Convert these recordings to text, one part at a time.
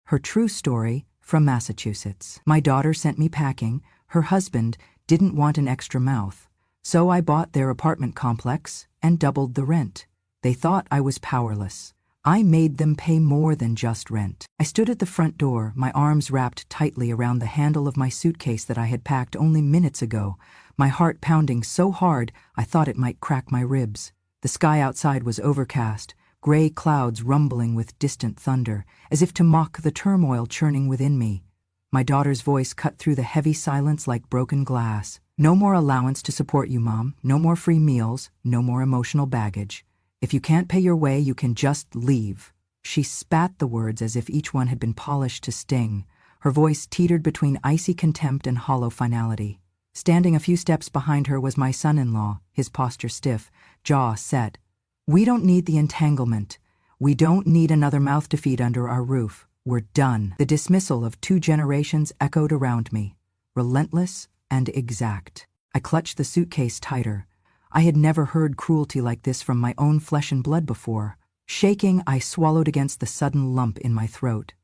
Her true story from Massachusetts. My daughter sent me packing. Her husband didn't want an extra mouth, so I bought their apartment complex and doubled the rent. They thought I was powerless. I made them pay more than just rent. I stood at the front door, my arms wrapped tightly around the handle of my suitcase that I had packed only minutes ago, my heart pounding so hard I thought it might crack my ribs. The sky outside was overcast, gray clouds rumbling with distant thunder, as if to mock the turmoil churning within me. My daughter's voice cut through the heavy silence like broken glass. No more allowance to support you, Mom. No more free meals. No more emotional baggage. If you can't pay your way, you can just leave. She spat the words as if each one had been polished to sting. Her voice teetered between icy contempt and hollow finality. Standing a few steps behind her was my son-in-law, his posture stiff, jaw set. We don't need the entanglement. We don't need another mouth to feed under our roof. We're done. The dismissal of 2 generations echoed around me, relentless and exact. I clutched the suitcase tighter. I had never heard cruelty like this from my own flesh and blood before. Shaking, I swallowed against the sudden lump in my throat.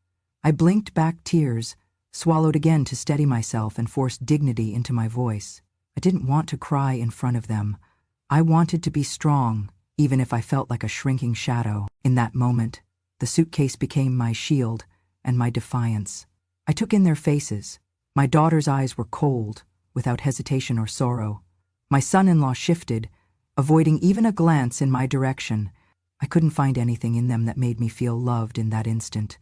I blinked back tears, swallowed again to steady myself and force dignity into my voice. I didn't want to cry in front of them. I wanted to be strong, even if I felt like a shrinking shadow. In that moment, the suitcase became my shield and my defiance. I took in their faces. My daughter's eyes were cold, without hesitation or sorrow. My son-in-law shifted, avoiding even a glance in my direction. I couldn't find anything in them that made me feel loved in that instant,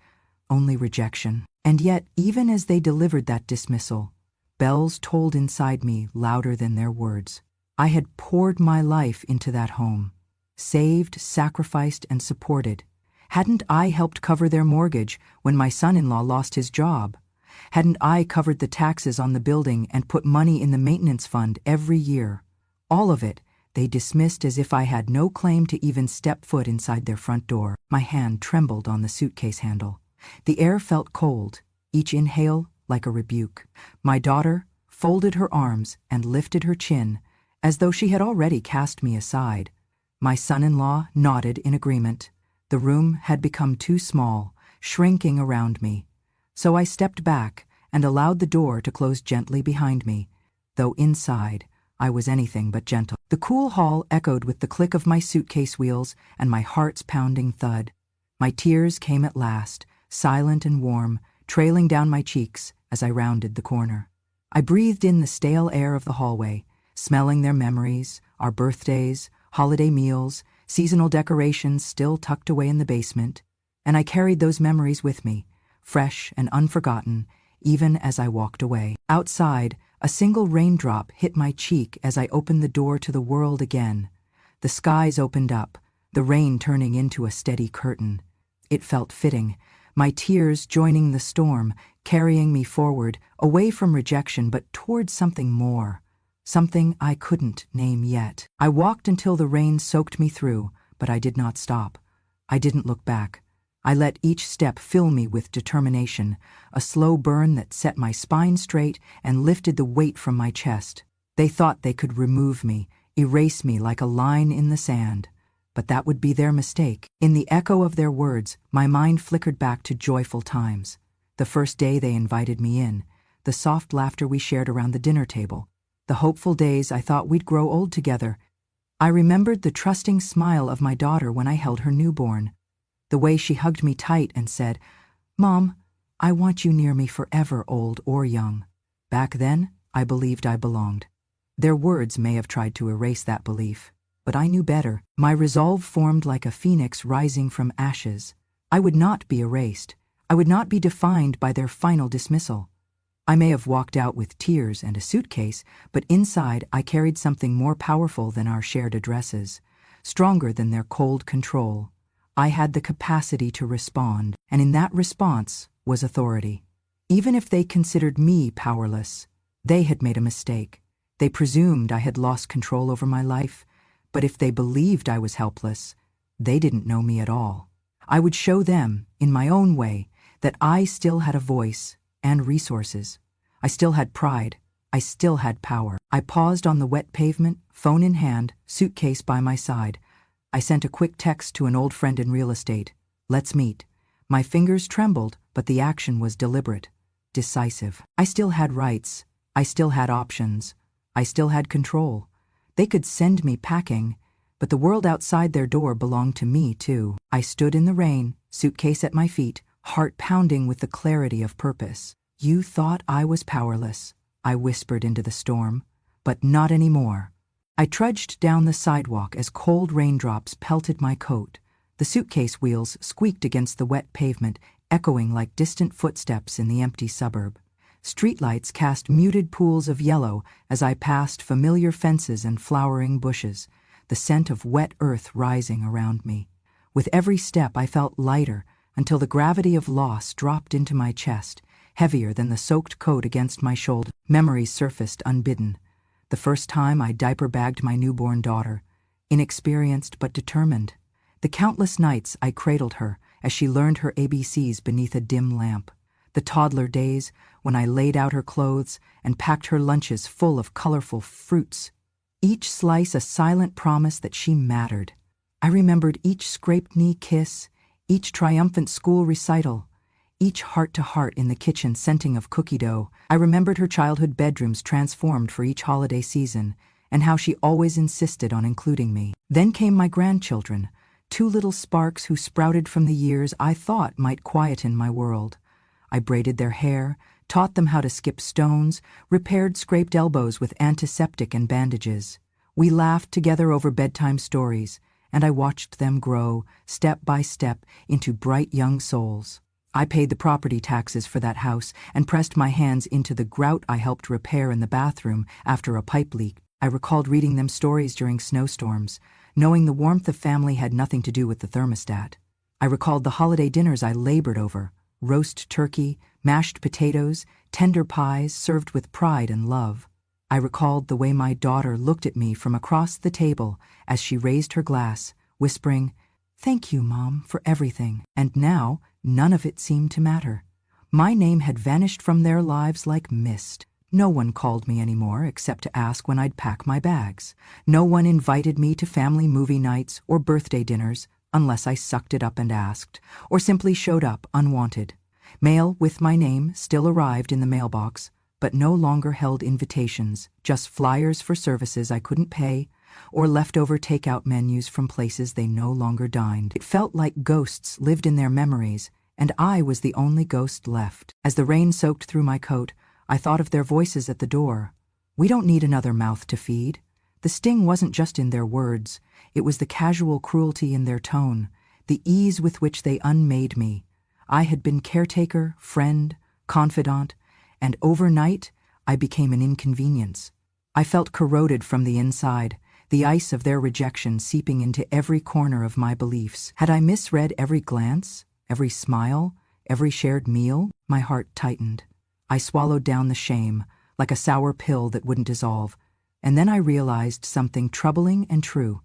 only rejection. And yet, even as they delivered that dismissal, bells tolled inside me louder than their words. I had poured my life into that home, saved, sacrificed, and supported. Hadn't I helped cover their mortgage when my son-in-law lost his job? Hadn't I covered the taxes on the building and put money in the maintenance fund every year? All of it they dismissed as if I had no claim to even step foot inside their front door. My hand trembled on the suitcase handle. The air felt cold, each inhale like a rebuke. My daughter folded her arms and lifted her chin, as though she had already cast me aside. My son-in-law nodded in agreement. The room had become too small, shrinking around me. So I stepped back and allowed the door to close gently behind me, though inside I was anything but gentle. The cool hall echoed with the click of my suitcase wheels and my heart's pounding thud. My tears came at last, silent and warm, trailing down my cheeks as I rounded the corner. I breathed in the stale air of the hallway, smelling their memories, our birthdays, holiday meals, seasonal decorations still tucked away in the basement, and I carried those memories with me, fresh and unforgotten, even as I walked away. Outside, a single raindrop hit my cheek as I opened the door to the world again. The skies opened up, the rain turning into a steady curtain. It felt fitting, my tears joining the storm, carrying me forward, away from rejection but towards something more, something I couldn't name yet. I walked until the rain soaked me through, but I did not stop. I didn't look back. I let each step fill me with determination, a slow burn that set my spine straight and lifted the weight from my chest. They thought they could remove me, erase me like a line in the sand. But that would be their mistake. In the echo of their words, my mind flickered back to joyful times. The first day they invited me in, the soft laughter we shared around the dinner table, the hopeful days I thought we'd grow old together. I remembered the trusting smile of my daughter when I held her newborn, the way she hugged me tight and said, "Mom, I want you near me forever, old or young." Back then, I believed I belonged. Their words may have tried to erase that belief, but I knew better. My resolve formed like a phoenix rising from ashes. I would not be erased. I would not be defined by their final dismissal. I may have walked out with tears and a suitcase, but inside I carried something more powerful than our shared addresses, stronger than their cold control. I had the capacity to respond, and in that response was authority. Even if they considered me powerless, they had made a mistake. They presumed I had lost control over my life, but if they believed I was helpless, they didn't know me at all. I would show them, in my own way, that I still had a voice and resources. I still had pride. I still had power. I paused on the wet pavement, phone in hand, suitcase by my side. I sent a quick text to an old friend in real estate. "Let's meet." My fingers trembled, but the action was deliberate, decisive. I still had rights. I still had options. I still had control. They could send me packing, but the world outside their door belonged to me too. I stood in the rain, suitcase at my feet, heart pounding with the clarity of purpose. You thought I was powerless, I whispered into the storm, but not anymore. I trudged down the sidewalk as cold raindrops pelted my coat. The suitcase wheels squeaked against the wet pavement, echoing like distant footsteps in the empty suburb. Streetlights cast muted pools of yellow as I passed familiar fences and flowering bushes, the scent of wet earth rising around me. With every step I felt lighter until the gravity of loss dropped into my chest, heavier than the soaked coat against my shoulder. Memories surfaced unbidden. The first time I diaper-bagged my newborn daughter, inexperienced but determined. The countless nights I cradled her as she learned her ABCs beneath a dim lamp. The toddler days when I laid out her clothes and packed her lunches full of colorful fruits, each slice a silent promise that she mattered. I remembered each scraped knee kiss, each triumphant school recital, each heart-to-heart in the kitchen scenting of cookie dough. I remembered her childhood bedrooms transformed for each holiday season, and how she always insisted on including me. Then came my grandchildren, two little sparks who sprouted from the years I thought might quieten my world. I braided their hair, taught them how to skip stones, repaired scraped elbows with antiseptic and bandages. We laughed together over bedtime stories, and I watched them grow, step by step, into bright young souls. I paid the property taxes for that house and pressed my hands into the grout I helped repair in the bathroom after a pipe leak. I recalled reading them stories during snowstorms, knowing the warmth of family had nothing to do with the thermostat. I recalled the holiday dinners I labored over, roast turkey, mashed potatoes, tender pies served with pride and love. I recalled the way my daughter looked at me from across the table as she raised her glass, whispering, "Thank you, Mom, for everything." And now, none of it seemed to matter. My name had vanished from their lives like mist. No one called me anymore except to ask when I'd pack my bags. No one invited me to family movie nights or birthday dinners unless I sucked it up and asked, or simply showed up unwanted. Mail with my name still arrived in the mailbox, but no longer held invitations, just flyers for services I couldn't pay, or leftover takeout menus from places they no longer dined. It felt like ghosts lived in their memories, and I was the only ghost left. As the rain soaked through my coat, I thought of their voices at the door. We don't need another mouth to feed. The sting wasn't just in their words, it was the casual cruelty in their tone, the ease with which they unmade me. I had been caretaker, friend, confidant, and overnight I became an inconvenience. I felt corroded from the inside, the ice of their rejection seeping into every corner of my beliefs. Had I misread every glance, every smile, every shared meal? My heart tightened. I swallowed down the shame, like a sour pill that wouldn't dissolve, and then I realized something troubling and true.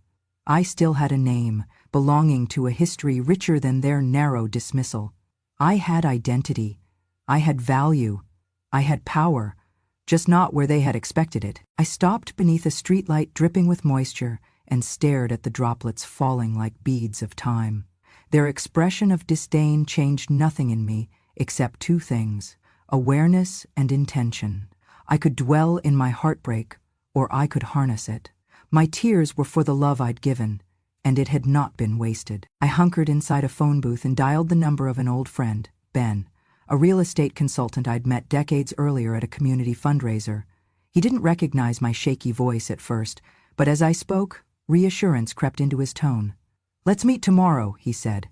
I still had a name, belonging to a history richer than their narrow dismissal. I had identity. I had value. I had power, just not where they had expected it. I stopped beneath a streetlight dripping with moisture and stared at the droplets falling like beads of time. Their expression of disdain changed nothing in me except two things: awareness and intention. I could dwell in my heartbreak, or I could harness it. My tears were for the love I'd given, and it had not been wasted. I hunkered inside a phone booth and dialed the number of an old friend, Ben, a real estate consultant I'd met decades earlier at a community fundraiser. He didn't recognize my shaky voice at first, but as I spoke, reassurance crept into his tone. "Let's meet tomorrow," he said.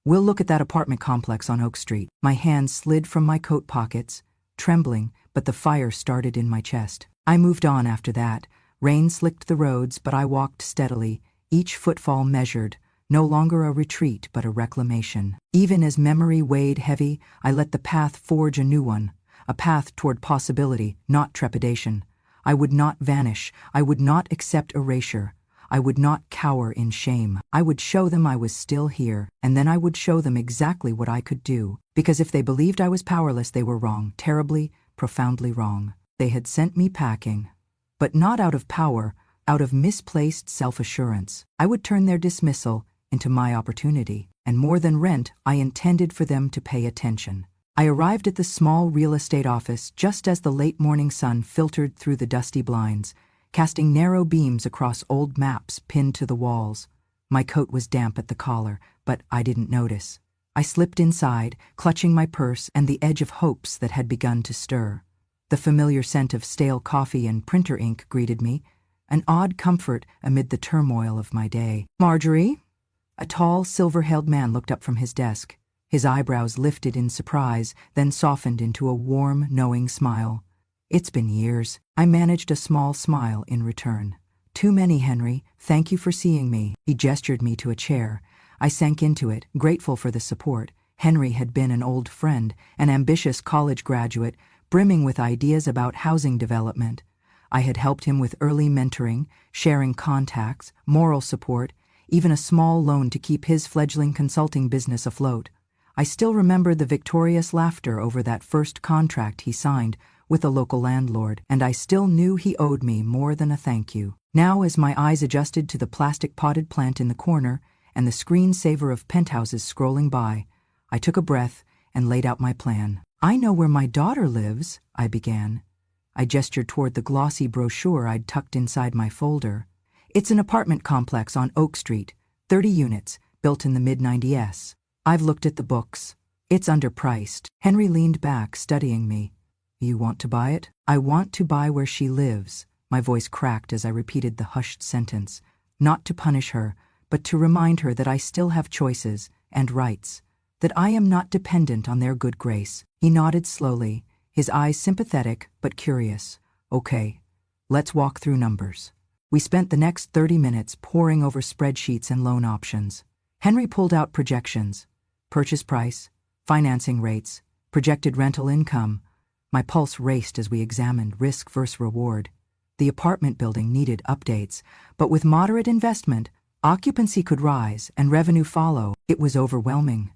"We'll look at that apartment complex on Oak Street." My hands slid from my coat pockets, trembling, but the fire started in my chest. I moved on after that. Rain slicked the roads, but I walked steadily, each footfall measured, no longer a retreat but a reclamation. Even as memory weighed heavy, I let the path forge a new one, a path toward possibility, not trepidation. I would not vanish. I would not accept erasure. I would not cower in shame. I would show them I was still here, and then I would show them exactly what I could do. Because if they believed I was powerless, they were wrong, terribly, profoundly wrong. They had sent me packing. But not out of power, out of misplaced self-assurance. I would turn their dismissal into my opportunity, and more than rent, I intended for them to pay attention. I arrived at the small real estate office just as the late morning sun filtered through the dusty blinds, casting narrow beams across old maps pinned to the walls. My coat was damp at the collar, but I didn't notice. I slipped inside, clutching my purse and the edge of hopes that had begun to stir. The familiar scent of stale coffee and printer ink greeted me, an odd comfort amid the turmoil of my day. "Marjorie?" A tall, silver-haired man looked up from his desk. His eyebrows lifted in surprise, then softened into a warm, knowing smile. "It's been years." I managed a small smile in return. "Too many, Henry. Thank you for seeing me." He gestured me to a chair. I sank into it, grateful for the support. Henry had been an old friend, an ambitious college graduate, brimming with ideas about housing development. I had helped him with early mentoring, sharing contacts, moral support, even a small loan to keep his fledgling consulting business afloat. I still remember the victorious laughter over that first contract he signed with a local landlord, and I still knew he owed me more than a thank you. Now, as my eyes adjusted to the plastic potted plant in the corner and the screensaver of penthouses scrolling by, I took a breath and laid out my plan. "I know where my daughter lives," I began. I gestured toward the glossy brochure I'd tucked inside my folder. "It's an apartment complex on Oak Street, 30 units, built in the mid-90s. I've looked at the books. It's underpriced." Henry leaned back, studying me. "You want to buy it?" "I want to buy where she lives." My voice cracked as I repeated the hushed sentence. Not to punish her, but to remind her that I still have choices and rights, that I am not dependent on their good grace. He nodded slowly, his eyes sympathetic but curious. "Okay, let's walk through numbers." We spent the next 30 minutes poring over spreadsheets and loan options. Henry pulled out projections. Purchase price, financing rates, projected rental income. My pulse raced as we examined risk versus reward. The apartment building needed updates, but with moderate investment, occupancy could rise and revenue follow. It was overwhelming.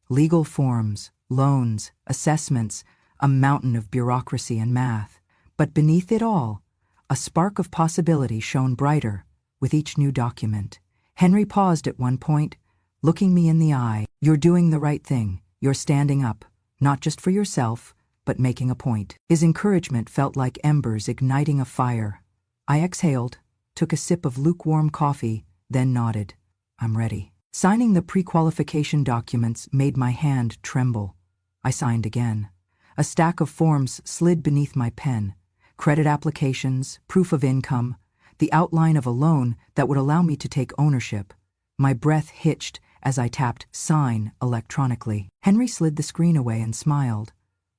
Legal forms, loans, assessments, a mountain of bureaucracy and math. But beneath it all, a spark of possibility shone brighter with each new document. Henry paused at one point, looking me in the eye. "You're doing the right thing. You're standing up, not just for yourself, but making a point." His encouragement felt like embers igniting a fire. I exhaled, took a sip of lukewarm coffee, then nodded. "I'm ready." Signing the pre-qualification documents made my hand tremble. I signed again. A stack of forms slid beneath my pen. Credit applications, proof of income, the outline of a loan that would allow me to take ownership. My breath hitched as I tapped sign electronically. Henry slid the screen away and smiled.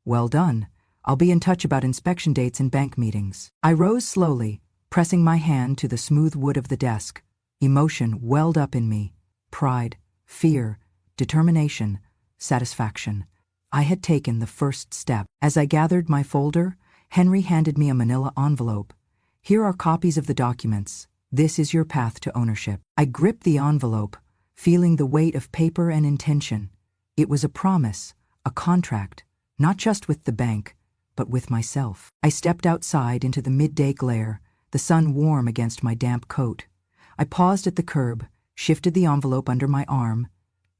"Well done. I'll be in touch about inspection dates and bank meetings." I rose slowly, pressing my hand to the smooth wood of the desk. Emotion welled up in me. Pride, fear, determination, satisfaction. I had taken the first step. As I gathered my folder, Henry handed me a manila envelope. "Here are copies of the documents. This is your path to ownership." I gripped the envelope, feeling the weight of paper and intention. It was a promise, a contract, not just with the bank, but with myself. I stepped outside into the midday glare, the sun warm against my damp coat. I paused at the curb, shifted the envelope under my arm,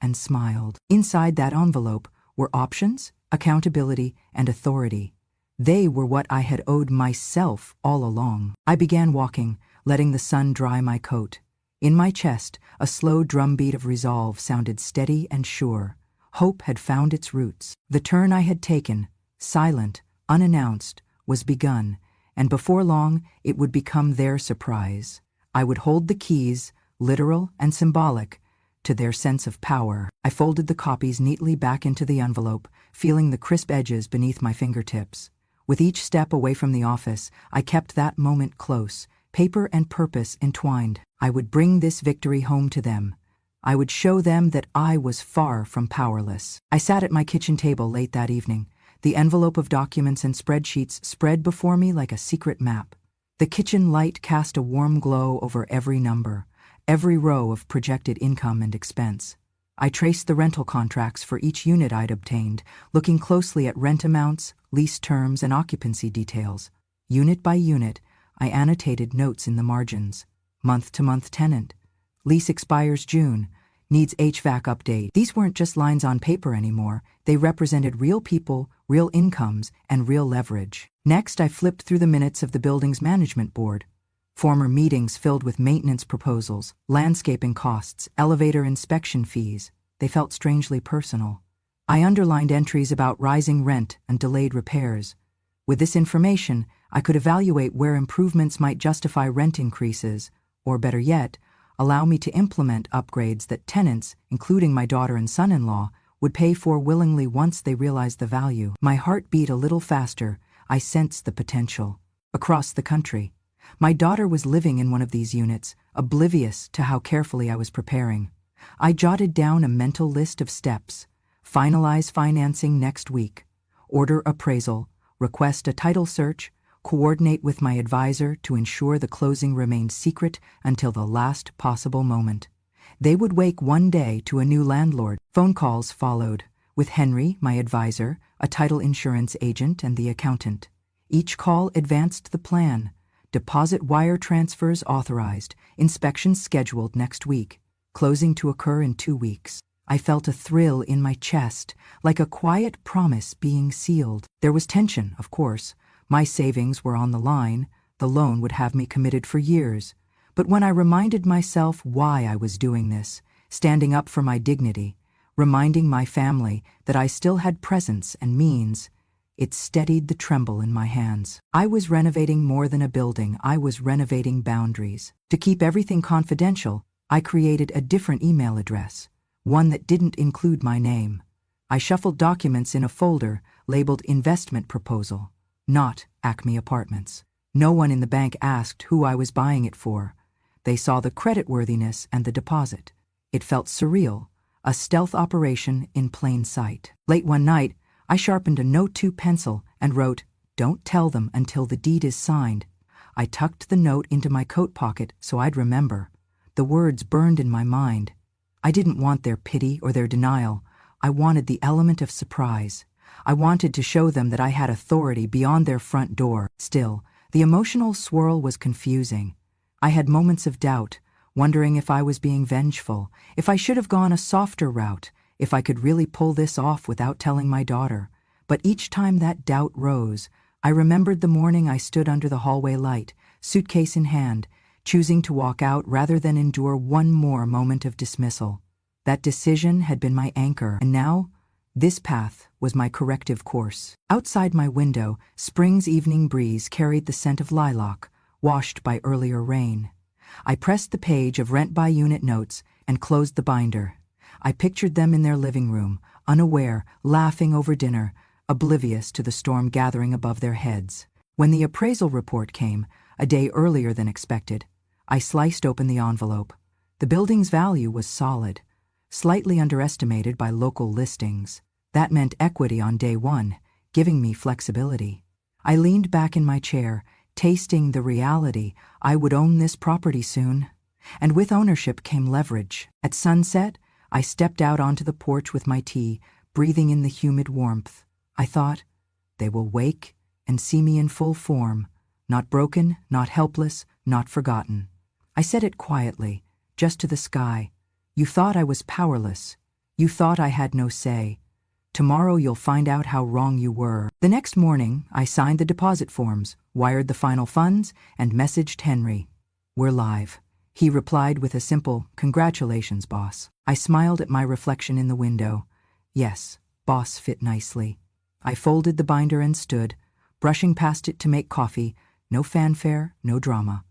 and smiled. Inside that envelope were options, accountability, and authority. They were what I had owed myself all along. I began walking, letting the sun dry my coat. In my chest, a slow drumbeat of resolve sounded steady and sure. Hope had found its roots. The turn I had taken, silent, unannounced, was begun, and before long it would become their surprise. I would hold the keys, literal and symbolic, to their sense of power. I folded the copies neatly back into the envelope, feeling the crisp edges beneath my fingertips. With each step away from the office, I kept that moment close, paper and purpose entwined. I would bring this victory home to them. I would show them that I was far from powerless. I sat at my kitchen table late that evening, the envelope of documents and spreadsheets spread before me like a secret map. The kitchen light cast a warm glow over every number, every row of projected income and expense. I traced the rental contracts for each unit I'd obtained, looking closely at rent amounts, lease terms, and occupancy details. Unit by unit, I annotated notes in the margins. Month-to-month tenant. Lease expires June. needs HVAC update. These weren't just lines on paper anymore. They represented real people, real incomes, and real leverage. Next, I flipped through the minutes of the building's management board. Former meetings filled with maintenance proposals, landscaping costs, elevator inspection fees. They felt strangely personal. I underlined entries about rising rent and delayed repairs. With this information, I could evaluate where improvements might justify rent increases, or better yet, allow me to implement upgrades that tenants, including my daughter and son-in-law, would pay for willingly once they realized the value. My heart beat a little faster. I sensed the potential. Across the country, my daughter was living in one of these units, oblivious to how carefully I was preparing. I jotted down a mental list of steps. Finalize financing next week. Order appraisal. Request a title search. Coordinate with my advisor to ensure the closing remained secret until the last possible moment. They would wake one day to a new landlord. Phone calls followed, with Henry, my advisor, a title insurance agent, and the accountant. Each call advanced the plan. Deposit wire transfers authorized. Inspections scheduled next week. Closing to occur in 2 weeks. I felt a thrill in my chest, like a quiet promise being sealed. There was tension, of course. My savings were on the line. The loan would have me committed for years. But when I reminded myself why I was doing this, standing up for my dignity, reminding my family that I still had presence and means, it steadied the tremble in my hands. I was renovating more than a building. I was renovating boundaries. To keep everything confidential, I created a different email address, one that didn't include my name. I shuffled documents in a folder labeled investment proposal, not Acme Apartments. No one in the bank asked who I was buying it for. They saw the creditworthiness and the deposit. It felt surreal, a stealth operation in plain sight. Late one night, I sharpened a Note 2 pencil and wrote, "Don't tell them until the deed is signed." I tucked the note into my coat pocket so I'd remember. The words burned in my mind. I didn't want their pity or their denial. I wanted the element of surprise. I wanted to show them that I had authority beyond their front door. Still, the emotional swirl was confusing. I had moments of doubt, wondering if I was being vengeful, if I should have gone a softer route, if I could really pull this off without telling my daughter. But each time that doubt rose, I remembered the morning I stood under the hallway light, suitcase in hand, choosing to walk out rather than endure one more moment of dismissal. That decision had been my anchor, and now, this path was my corrective course. Outside my window, spring's evening breeze carried the scent of lilac, washed by earlier rain. I pressed the page of rent-by-unit notes and closed the binder. I pictured them in their living room, unaware, laughing over dinner, oblivious to the storm gathering above their heads. When the appraisal report came, a day earlier than expected, I sliced open the envelope. The building's value was solid, slightly underestimated by local listings. That meant equity on day one, giving me flexibility. I leaned back in my chair, tasting the reality I would own this property soon. And with ownership came leverage. At sunset, I stepped out onto the porch with my tea, breathing in the humid warmth. I thought, they will wake and see me in full form, not broken, not helpless, not forgotten. I said it quietly, just to the sky. You thought I was powerless. You thought I had no say. Tomorrow you'll find out how wrong you were. The next morning, I signed the deposit forms, wired the final funds, and messaged Henry. We're live. He replied with a simple, "Congratulations, boss." I smiled at my reflection in the window. Yes, boss fit nicely. I folded the binder and stood, brushing past it to make coffee. No fanfare, no drama.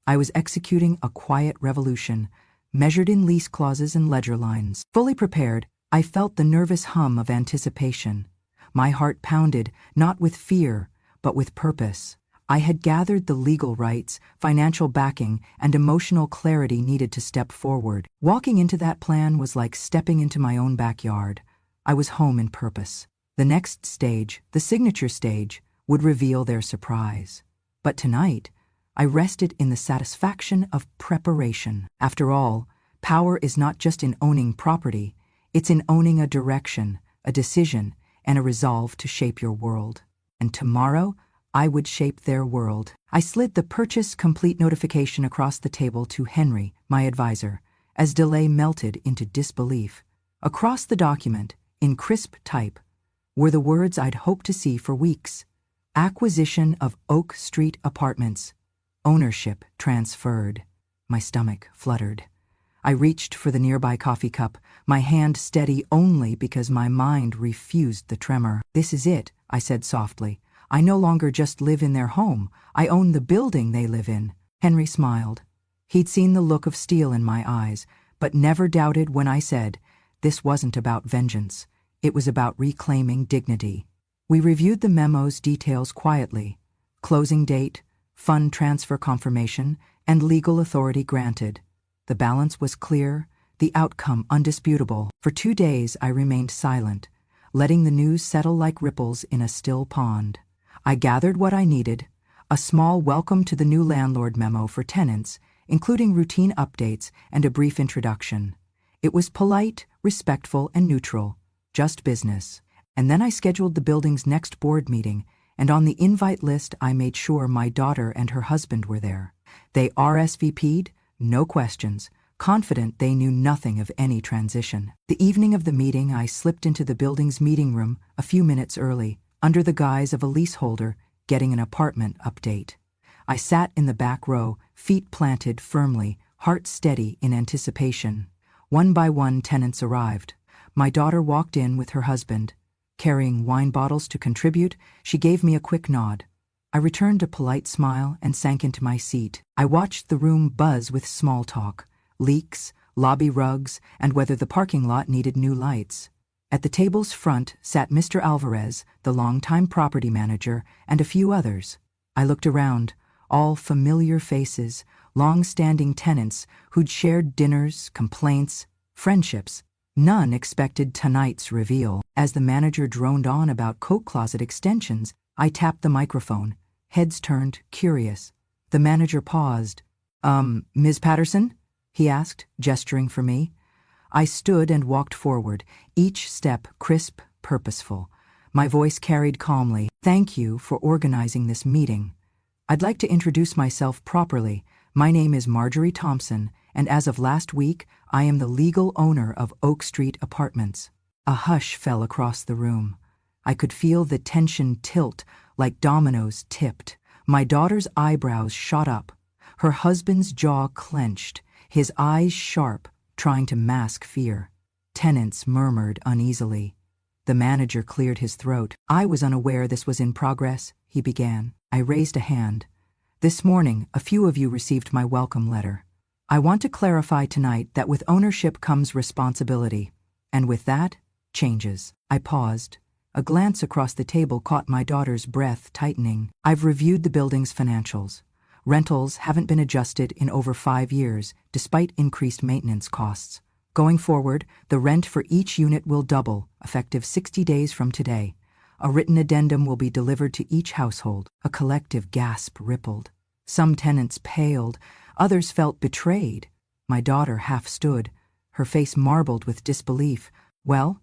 I was executing a quiet revolution, measured in lease clauses and ledger lines. Fully prepared, I felt the nervous hum of anticipation. My heart pounded, not with fear, but with purpose. I had gathered the legal rights, financial backing, and emotional clarity needed to step forward. Walking into that plan was like stepping into my own backyard. I was home in purpose. The next stage, the signature stage, would reveal their surprise. But tonight, I rested in the satisfaction of preparation. After all, power is not just in owning property, it's in owning a direction, a decision, and a resolve to shape your world. And tomorrow, I would shape their world. I slid the purchase complete notification across the table to Henry, my advisor, as delay melted into disbelief. Across the document, in crisp type, were the words I'd hoped to see for weeks. Acquisition of Oak Street Apartments. Ownership transferred. My stomach fluttered. I reached for the nearby coffee cup, my hand steady only because my mind refused the tremor. "This is it," I said softly. "I no longer just live in their home. I own the building they live in." Henry smiled. He'd seen the look of steel in my eyes, but never doubted when I said, this wasn't about vengeance. It was about reclaiming dignity. We reviewed the memo's details quietly. Closing date, fund transfer confirmation, and legal authority granted. The balance was clear, the outcome undisputable. For 2 days I remained silent, letting the news settle like ripples in a still pond. I gathered what I needed: a small welcome to the new landlord memo for tenants, including routine updates and a brief introduction. It was polite, respectful, and neutral, just business. And then I scheduled the building's next board meeting, and on the invite list I made sure my daughter and her husband were there. They RSVP'd, no questions, confident they knew nothing of any transition. The evening of the meeting I slipped into the building's meeting room a few minutes early, under the guise of a leaseholder getting an apartment update. I sat in the back row, feet planted firmly, heart steady in anticipation. One by one tenants arrived. My daughter walked in with her husband. Carrying wine bottles to contribute, she gave me a quick nod. I returned a polite smile and sank into my seat. I watched the room buzz with small talk, leaks, lobby rugs, and whether the parking lot needed new lights. At the table's front sat Mr. Alvarez, the longtime property manager, and a few others. I looked around, all familiar faces, long-standing tenants who'd shared dinners, complaints, friendships. None expected tonight's reveal. As the manager droned on about coat closet extensions, I tapped the microphone. Heads turned, curious. The manager paused. Ms. Patterson?" he asked, gesturing for me. I stood and walked forward, each step crisp, purposeful. My voice carried calmly. "Thank you for organizing this meeting. I'd like to introduce myself properly. My name is Marjorie Thompson, and as of last week, I am the legal owner of Oak Street Apartments." A hush fell across the room. I could feel the tension tilt like dominoes tipped. My daughter's eyebrows shot up. Her husband's jaw clenched, his eyes sharp, trying to mask fear. Tenants murmured uneasily. The manager cleared his throat. "I was unaware this was in progress," he began. I raised a hand. "This morning, a few of you received my welcome letter. I want to clarify tonight that with ownership comes responsibility, and with that, changes." I paused. A glance across the table caught my daughter's breath tightening. "I've reviewed the building's financials. Rentals haven't been adjusted in over 5 years, despite increased maintenance costs. Going forward, the rent for each unit will double, effective 60 days from today. A written addendum will be delivered to each household." A collective gasp rippled. Some tenants paled, others felt betrayed. My daughter half stood, her face marbled with disbelief. "Well,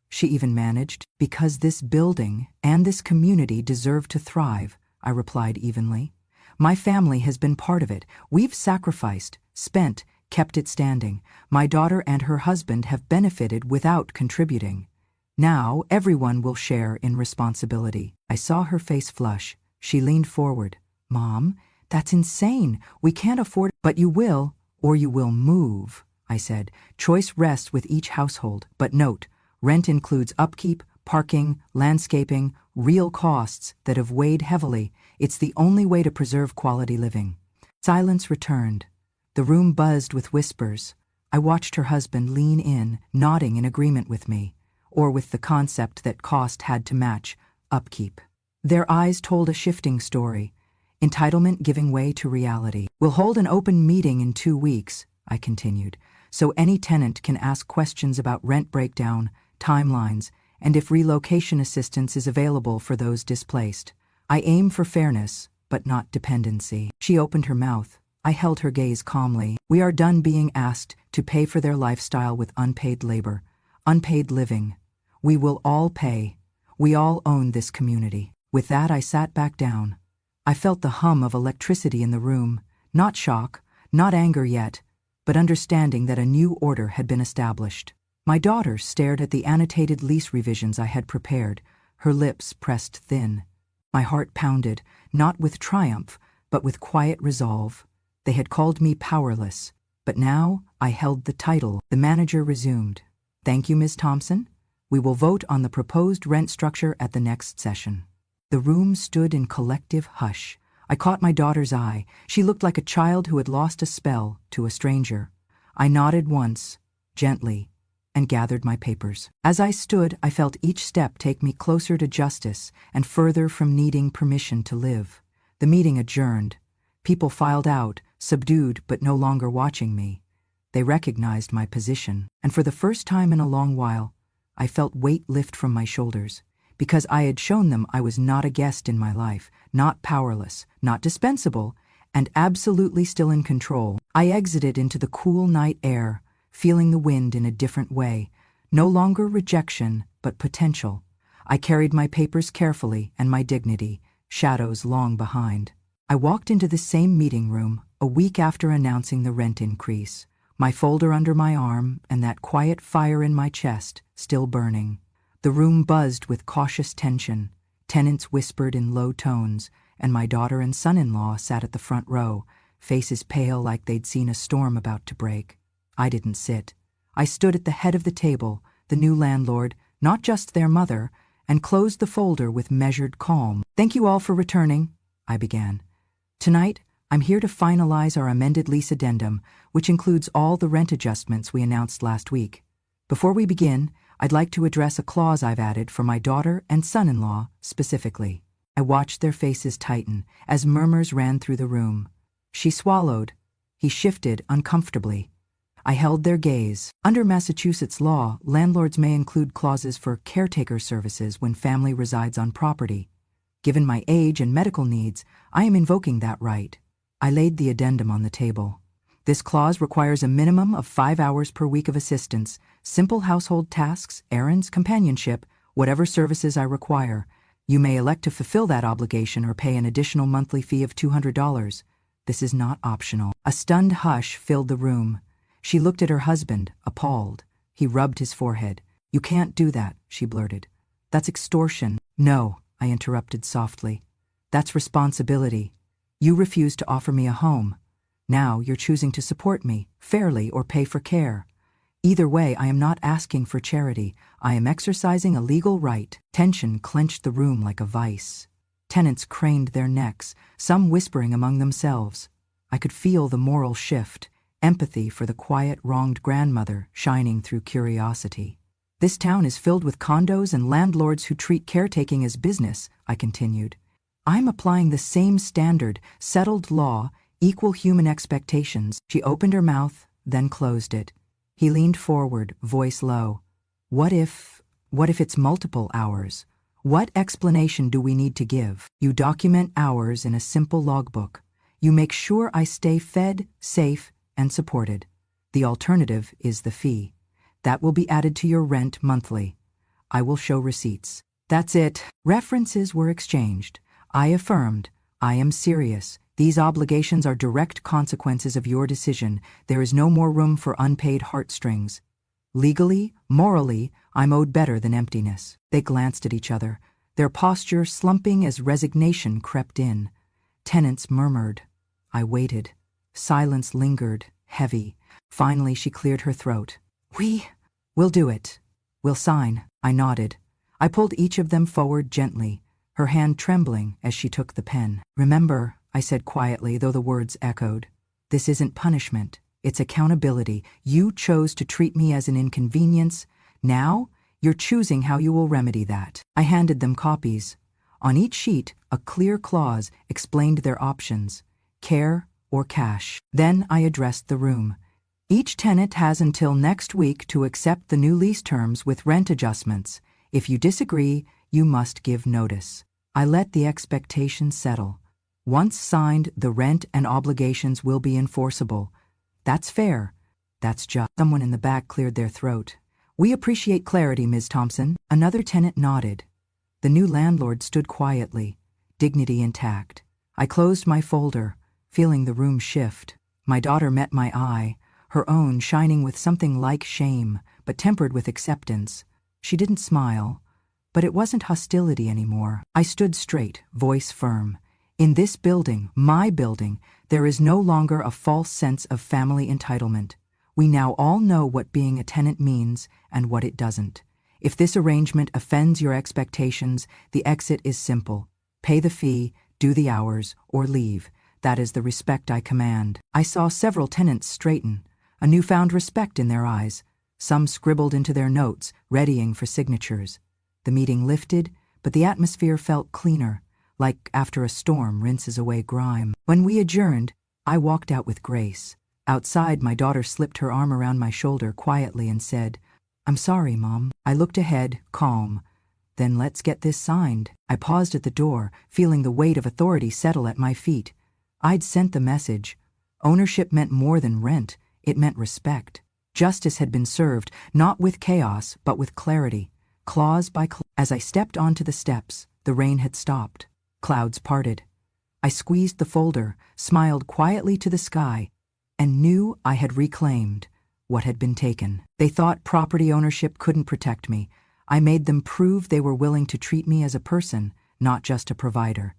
she even managed. "Because this building and this community deserve to thrive," I replied evenly. "My family has been part of it. We've sacrificed, spent, kept it standing. My daughter and her husband have benefited without contributing. Now everyone will share in responsibility." I saw her face flush. She leaned forward. "Mom, that's insane. We can't afford." "But you will, or you will move," I said. "Choice rests with each household. But note, rent includes upkeep, parking, landscaping, real costs that have weighed heavily. It's the only way to preserve quality living." Silence returned. The room buzzed with whispers. I watched her husband lean in, nodding in agreement with me, or with the concept that cost had to match upkeep. Their eyes told a shifting story, entitlement giving way to reality. "We'll hold an open meeting in 2 weeks," I continued, "so any tenant can ask questions about rent breakdown, timelines, and if relocation assistance is available for those displaced. I aim for fairness, but not dependency." She opened her mouth. I held her gaze calmly. "We are done being asked to pay for their lifestyle with unpaid labor, unpaid living. We will all pay. We all own this community." With that, I sat back down. I felt the hum of electricity in the room. Not shock, not anger yet, but understanding that a new order had been established. My daughter stared at the annotated lease revisions I had prepared, her lips pressed thin. My heart pounded, not with triumph, but with quiet resolve. They had called me powerless, but now I held the title. The manager resumed. "Thank you, Ms. Thompson. We will vote on the proposed rent structure at the next session." The room stood in collective hush. I caught my daughter's eye. She looked like a child who had lost a spell to a stranger. I nodded once, gently, and gathered my papers. As I stood, I felt each step take me closer to justice and further from needing permission to live. The meeting adjourned. People filed out, subdued but no longer watching me. They recognized my position, and for the first time in a long while, I felt weight lift from my shoulders, because I had shown them I was not a guest in my life, not powerless, not dispensable, and absolutely still in control. I exited into the cool night air, feeling the wind in a different way, no longer rejection, but potential. I carried my papers carefully and my dignity, shadows long behind. I walked into the same meeting room, a week after announcing the rent increase, my folder under my arm and that quiet fire in my chest still burning. The room buzzed with cautious tension. Tenants whispered in low tones, and my daughter and son-in-law sat at the front row, faces pale like they'd seen a storm about to break. I didn't sit. I stood at the head of the table, the new landlord, not just their mother, and closed the folder with measured calm. "Thank you all for returning," I began. "Tonight, I'm here to finalize our amended lease addendum, which includes all the rent adjustments we announced last week. Before we begin, I'd like to address a clause I've added for my daughter and son-in-law specifically." I watched their faces tighten as murmurs ran through the room. She swallowed. He shifted uncomfortably. I held their gaze. Under Massachusetts law, landlords may include clauses for caretaker services when family resides on property. Given my age and medical needs, I am invoking that right. I laid the addendum on the table. This clause requires a minimum of 5 hours per week of assistance, simple household tasks, errands, companionship, whatever services I require. You may elect to fulfill that obligation or pay an additional monthly fee of $200. This is not optional. A stunned hush filled the room. She looked at her husband, appalled. He rubbed his forehead. "You can't do that," she blurted. "That's extortion." "No," I interrupted softly. "That's responsibility. You refused to offer me a home. Now you're choosing to support me, fairly or pay for care. Either way, I am not asking for charity. I am exercising a legal right." Tension clenched the room like a vice. Tenants craned their necks, some whispering among themselves. I could feel the moral shift, empathy for the quiet, wronged grandmother shining through curiosity. "This town is filled with condos and landlords who treat caretaking as business," I continued. "I'm applying the same standard, settled law, equal human expectations." She opened her mouth, then closed it. He leaned forward, voice low. What if it's multiple hours? What explanation do we need to give?" "You document hours in a simple logbook. You make sure I stay fed, safe, and supported. The alternative is the fee. That will be added to your rent monthly. I will show receipts." That's it. References were exchanged. I affirmed, "I am serious. These obligations are direct consequences of your decision. There is no more room for unpaid heartstrings. Legally, morally, I'm owed better than emptiness." They glanced at each other, their posture slumping as resignation crept in. Tenants murmured. I waited. Silence lingered, heavy. Finally she cleared her throat. We'll do it. We'll sign." I nodded. I pulled each of them forward gently, her hand trembling as she took the pen. "Remember," I said quietly, though the words echoed, "this isn't punishment. It's accountability. You chose to treat me as an inconvenience. Now, you're choosing how you will remedy that." I handed them copies. On each sheet, a clear clause explained their options: care or cash. Then I addressed the room. "Each tenant has until next week to accept the new lease terms with rent adjustments. If you disagree, you must give notice." I let the expectation settle. Once signed, the rent and obligations will be enforceable. That's fair. That's just. Someone in the back cleared their throat. "We appreciate clarity, Ms. Thompson." Another tenant nodded. The new landlord stood quietly, dignity intact. I closed my folder, feeling the room shift. My daughter met my eye. her own shining with something like shame, but tempered with acceptance. She didn't smile, but it wasn't hostility anymore. I stood straight, voice firm. In this building, my building, there is no longer a false sense of family entitlement. We now all know what being a tenant means and what it doesn't. If this arrangement offends your expectations, the exit is simple. Pay the fee, do the hours, or leave. That is the respect I command. I saw several tenants straighten, a newfound respect in their eyes. Some scribbled into their notes, readying for signatures. The meeting lifted, but the atmosphere felt cleaner, like after a storm rinses away grime. When we adjourned, I walked out with grace. Outside, my daughter slipped her arm around my shoulder quietly and said, "I'm sorry, Mom." I looked ahead, calm. "Then let's get this signed." I paused at the door, feeling the weight of authority settle at my feet. I'd sent the message. Ownership meant more than rent, it meant respect. Justice had been served, not with chaos, but with clarity. Clause by clause. As I stepped onto the steps, the rain had stopped. Clouds parted. I squeezed the folder, smiled quietly to the sky, and knew I had reclaimed what had been taken. They thought property ownership couldn't protect me. I made them prove they were willing to treat me as a person, not just a provider.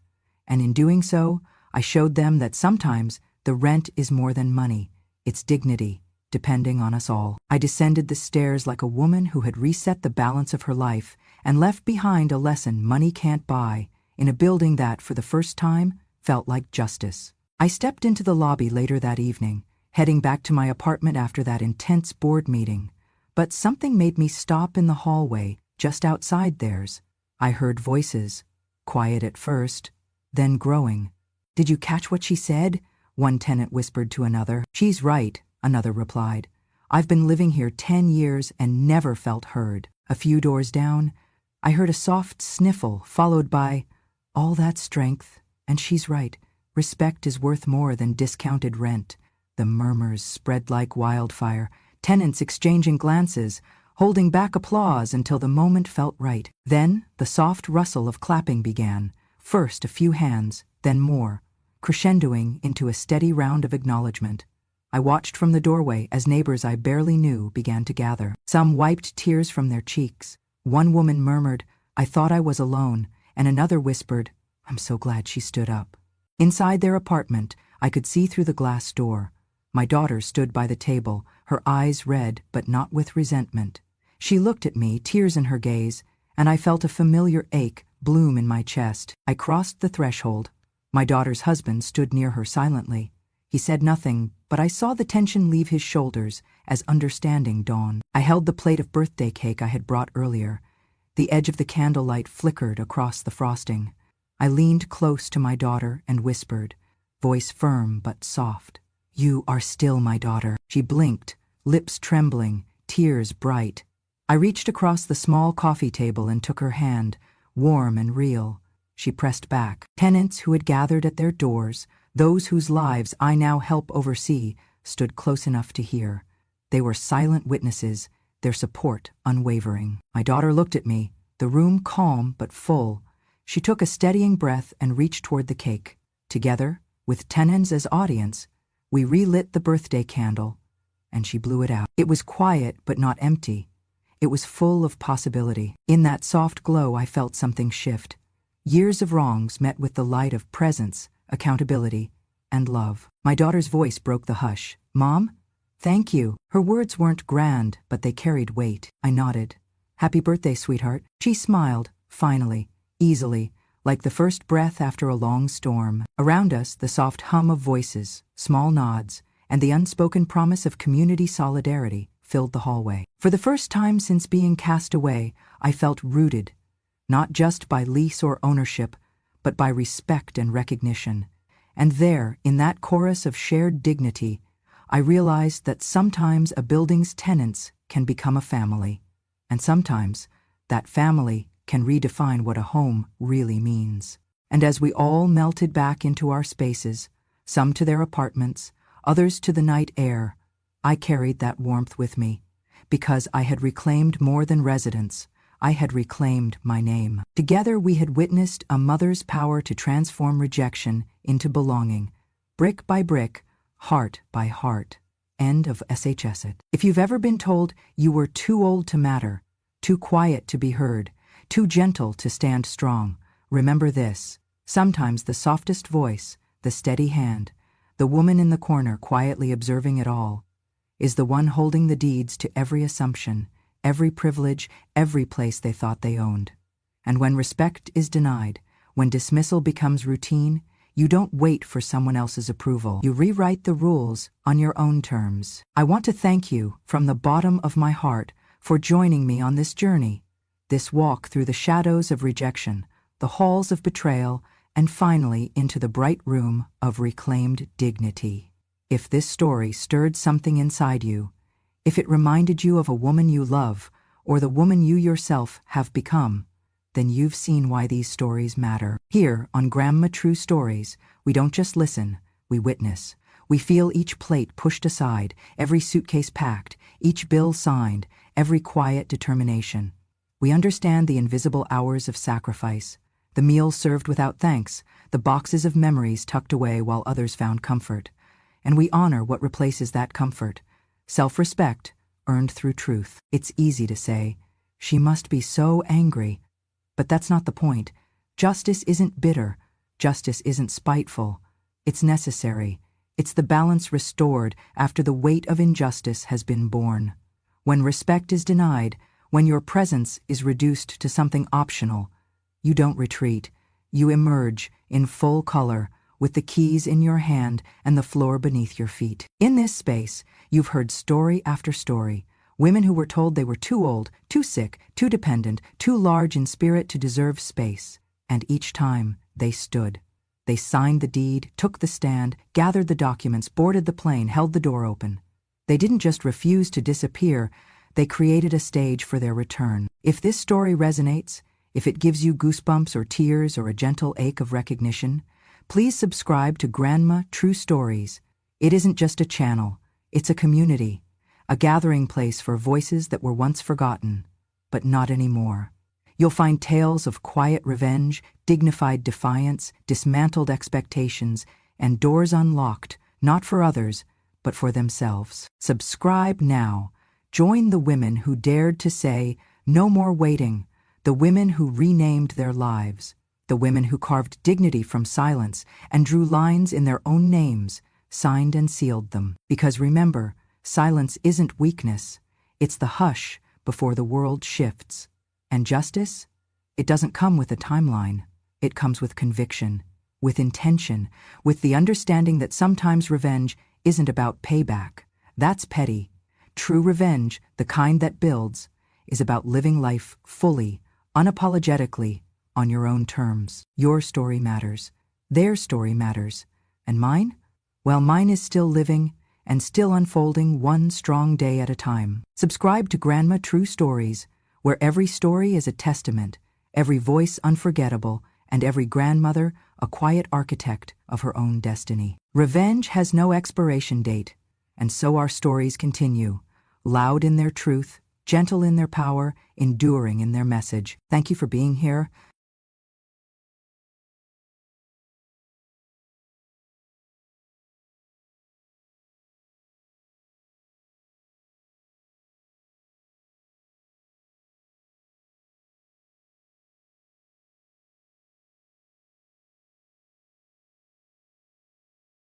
And in doing so, I showed them that sometimes the rent is more than money. It's dignity, depending on us all. I descended the stairs like a woman who had reset the balance of her life and left behind a lesson money can't buy, in a building that, for the first time, felt like justice. I stepped into the lobby later that evening, heading back to my apartment after that intense board meeting. But something made me stop in the hallway, just outside theirs. I heard voices, quiet at first, then growing. "Did you catch what she said?" one tenant whispered to another. "She's right," another replied. "I've been living here 10 years and never felt heard." A few doors down, I heard a soft sniffle followed by, "All that strength, and she's right. Respect is worth more than discounted rent." The murmurs spread like wildfire, tenants exchanging glances, holding back applause until the moment felt right. Then the soft rustle of clapping began, first a few hands, then more, crescendoing into a steady round of acknowledgement. I watched from the doorway as neighbors I barely knew began to gather. Some wiped tears from their cheeks. One woman murmured, "I thought I was alone," and another whispered, "I'm so glad she stood up." Inside their apartment, I could see through the glass door. My daughter stood by the table, her eyes red but not with resentment. She looked at me, tears in her gaze, and I felt a familiar ache bloom in my chest. I crossed the threshold. My daughter's husband stood near her silently. He said nothing, but I saw the tension leave his shoulders as understanding dawned. I held the plate of birthday cake I had brought earlier. The edge of the candlelight flickered across the frosting. I leaned close to my daughter and whispered, voice firm but soft, "You are still my daughter." She blinked, lips trembling, tears bright. I reached across the small coffee table and took her hand, warm and real. She pressed back. Tenants who had gathered at their doors, those whose lives I now help oversee, stood close enough to hear. They were silent witnesses, their support unwavering. My daughter looked at me, the room calm but full. She took a steadying breath and reached toward the cake. Together, with tenants as audience, we relit the birthday candle, and she blew it out. It was quiet but not empty. It was full of possibility. In that soft glow I felt something shift. Years of wrongs met with the light of presence, accountability, and love. My daughter's voice broke the hush. "Mom? Thank you." Her words weren't grand, but they carried weight. I nodded. "Happy birthday, sweetheart." She smiled, finally, easily, like the first breath after a long storm. Around us, the soft hum of voices, small nods, and the unspoken promise of community solidarity filled the hallway. For the first time since being cast away, I felt rooted, not just by lease or ownership, but by respect and recognition. And there, in that chorus of shared dignity, I realized that sometimes a building's tenants can become a family, and sometimes that family can redefine what a home really means. And as we all melted back into our spaces, some to their apartments, others to the night air, I carried that warmth with me, because I had reclaimed more than residence. I had reclaimed my name. Together we had witnessed a mother's power to transform rejection into belonging, brick by brick, heart by heart. End of SHS it. If you've ever been told you were too old to matter, too quiet to be heard, too gentle to stand strong, remember this. Sometimes the softest voice, the steady hand, the woman in the corner quietly observing it all, is the one holding the deeds to every assumption, every privilege, every place they thought they owned. And when respect is denied, when dismissal becomes routine, you don't wait for someone else's approval. You rewrite the rules on your own terms. I want to thank you from the bottom of my heart for joining me on this journey, this walk through the shadows of rejection, the halls of betrayal, and finally into the bright room of reclaimed dignity. If this story stirred something inside you, if it reminded you of a woman you love or the woman you yourself have become, then you've seen why these stories matter. Here on Grandma True Stories, we don't just listen, we witness. We feel each plate pushed aside, every suitcase packed, each bill signed, every quiet determination. We understand the invisible hours of sacrifice, the meals served without thanks, the boxes of memories tucked away while others found comfort. And we honor what replaces that comfort, self-respect earned through truth. It's easy to say, she must be so angry. But that's not the point. Justice isn't bitter. Justice isn't spiteful. It's necessary. It's the balance restored after the weight of injustice has been borne. When respect is denied, when your presence is reduced to something optional, you don't retreat. You emerge in full color, with the keys in your hand and the floor beneath your feet. In this space, you've heard story after story. Women who were told they were too old, too sick, too dependent, too large in spirit to deserve space. And each time, they stood. They signed the deed, took the stand, gathered the documents, boarded the plane, held the door open. They didn't just refuse to disappear, they created a stage for their return. If this story resonates, if it gives you goosebumps or tears or a gentle ache of recognition, please subscribe to Grandma True Stories. It isn't just a channel, it's a community. A gathering place for voices that were once forgotten, but not anymore. You'll find tales of quiet revenge, dignified defiance, dismantled expectations, and doors unlocked, not for others, but for themselves. Subscribe now. Join the women who dared to say, "No more waiting," the women who renamed their lives, the women who carved dignity from silence and drew lines in their own names, signed and sealed them. Because remember, silence isn't weakness, it's the hush before the world shifts. And justice? It doesn't come with a timeline. It comes with conviction, with intention, with the understanding that sometimes revenge isn't about payback. That's petty. True revenge, the kind that builds, is about living life fully, unapologetically, on your own terms. Your story matters. Their story matters. And mine? Well, mine is still living, and still unfolding one strong day at a time. Subscribe to Grandma True Stories, where every story is a testament, every voice unforgettable, and every grandmother a quiet architect of her own destiny. Revenge has no expiration date, and so our stories continue, loud in their truth, gentle in their power, enduring in their message. Thank you for being here.